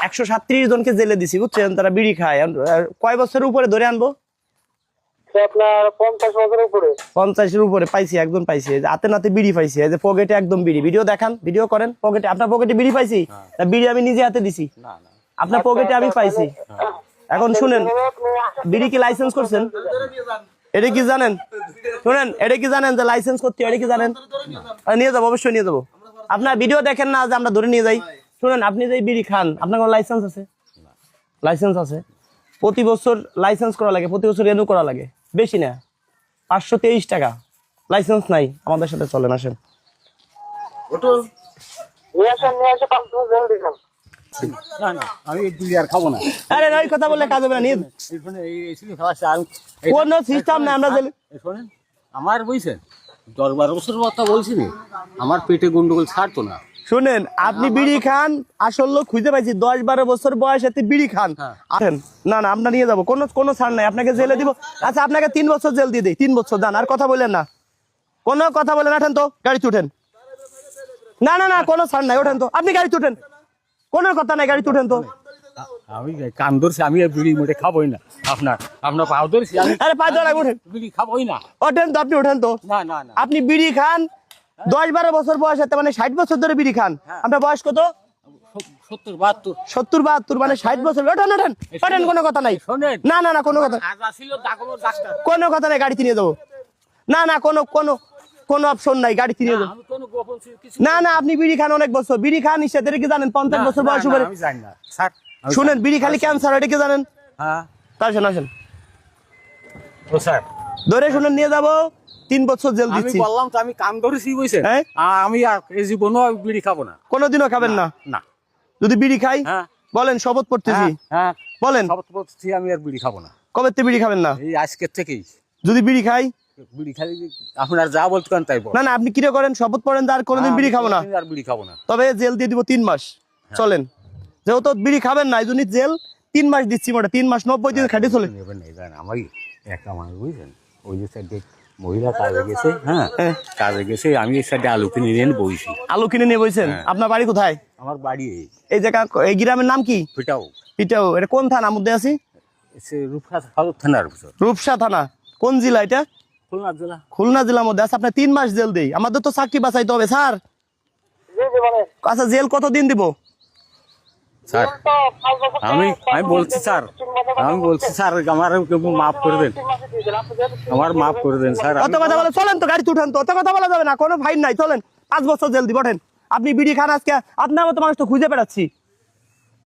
137 জনকে জেলে দিছি বুঝছেন, তারা বিড়ি খায়। কয় বছরের উপরে ধরে আনবো? আপনার 50 বছরের উপরে। 50-এর উপরে পাইছি, একজন পাইছি, হাতে নাতে বিড়ি পাইছি, এই যে পকেটে একদম বিড়ি। ভিডিও দেখান, ভিডিও করেন। পকেটে, আপনার পকেটে বিড়ি পাইছি, বিড়ি আমি নিজে হাতে দিছি, আপনার পকেটে আমি পাইছি। এখন শুনেন, বিড়ি কি লাইসেন্স করছেন? এটা কি জানেন? শুনেন, এটা কি জানেন যে লাইসেন্স করতে? এটা কি জানেন? নিয়ে যাবো, অবশ্যই নিয়ে যাবো। আপনার ভিডিও দেখেন না যে আমরা ধরে নিয়ে যাই? শুনেন, আপনি যে বিড়ি খান, আপনার কোনো লাইসেন্স আছে? লাইসেন্স আছে। প্রতি বছর লাইসেন্স করা লাগে, প্রতি বছর রেনু করা লাগে, বেশি না, 523 টাকা। লাইসেন্স নাই, আমাদের সাথে চলেন, আসেন। আমি বিড়ি আর খাবো না। আরে ওই কথা বললে কাজ হবে না, নিয়ে কোন সিস্টেম না। আমরা শোনেন, আমার বুঝছেন 10-12 বছর কথা বলছি না, আমার পেটে গন্ডগোল ছাড়তো না। শুনেন, আপনি বিড়ি খান, আসল লোক খুঁজে পাইছি, 10-12 বছর বয়স এতে বিড়ি খান। আসেন, না না, আমরা নিয়ে যাবো, কোনো ছাড় নাই, আপনাকে জেলে দিব। আচ্ছা, আপনাকে 3 বছর জেল দিয়ে দিই, 3 বছর যান, আর কথা বললেন না, কোনো কথা বলেন। ওঠেন তো, গাড়িতে উঠেন। না না না, কোনো ছাড় নাই, ওঠেন তো, আপনি গাড়িতে উঠেন, কোনো কথা নাই, গাড়িতে উঠেন তো। আমি কান ধরছি, আমি বিড়ি মোটে খাবোই না। আপনার পাও ধরছি, আরে পা ধরা, উঠেন, বিড়ি খাবোই না। ওঠেন তো, আপনি ওঠেন তো। না না না, আপনি বিড়ি খান 10-12 বছর বয়স, মানে 60 বছর ধরে বিড়ি খান। আপনার বয়স কত? 70-72, মানে 60 বছর। ওঠেন ওঠেন ওঠেন, কোনো কথা নাই। না না না, কোনো কথা, কোনো কথা নাই, গাড়িতে নিয়ে যাবো। না না, কোনো অপশন নাই, গাড়িতে নিয়ে যাবো। না না, আপনি বিড়ি খান অনেক বছর, বিড়ি খান নিষেধ, কি জানেন? 50 বছর বয়স উপরে। শুনেন, বিড়ি খালি ক্যান্সার, এটা কি জানেন? আসেন আসেন, ধরে শুনেন, নিয়ে যাবো, 3 বছর জেল দিচ্ছি। বললাম তো, আমি কান ধরেছি, বুঝছেন? আমি আর এই জীবনও বিড়ি খাবো না, কোনোদিনও খাবেন না? না। যদি বিড়ি খাই, বলেন, শপথ পড়তেছি, বলেন শপথ পড়তেছি, আমি আর বিড়ি খাবো না। কবে থেকে বিড়ি খাবেন না? এই আজকের থেকেই। যদি বিড়ি খাই, বিড়ি খাই, আপনার যা বলতেন তাই বল। না না, আপনি কিরে করেন, শপথ পড়েন, আর কোনোদিন বিড়ি খাবো না, আর বিড়ি খাবো না। তবে জেল দিয়ে দিব 3 মাস। চলেন, যেহেতু বিড়ি খাবেন না, এই জন্য জেল 3 মাস দিচ্ছি, মোটা 3 মাস 90 দিন খাটি চলে। আমার একটা মানুষ, বুঝছেন, ওই যে সাইডে মহিলা কাজে গেছে, কাজে গেছে, আমি এই সাইডে আলু কিনে নিয়ে বইছি। আলু কিনে নিয়ে বইছেন? আপনার বাড়ি কোথায়? আমার বাড়ি এই জায়গা, এই গ্রামের নাম কি? পিটাও। এটা কোন থানার মধ্যে আছি? রূপসা থানার ভিতর। রূপসা থানা কোন জেলা এটা? খুলনা জেলা। খুলনা জেলার মধ্যে আছে। আপনার 3 মাস জেল দেই, আমাদের তো চাকরি বাঁচাইতে হবে স্যার। আচ্ছা, জেল কতদিন দিব স্যার? আমি বলছি স্যার, আমার মাফ করে দেন, আমার মাফ করে দেন স্যার। অত কথা বলে চলেন তো, গাড়িতে উঠেন তো, অত কথা বলা যাবে না, কোনো ফাইন নাই, চলেন। 5 বছর জেল দিব, ওঠেন। আপনি বিড়ি খান, আজকে আপনার মতো মানুষ তো খুঁজে বেড়াচ্ছি।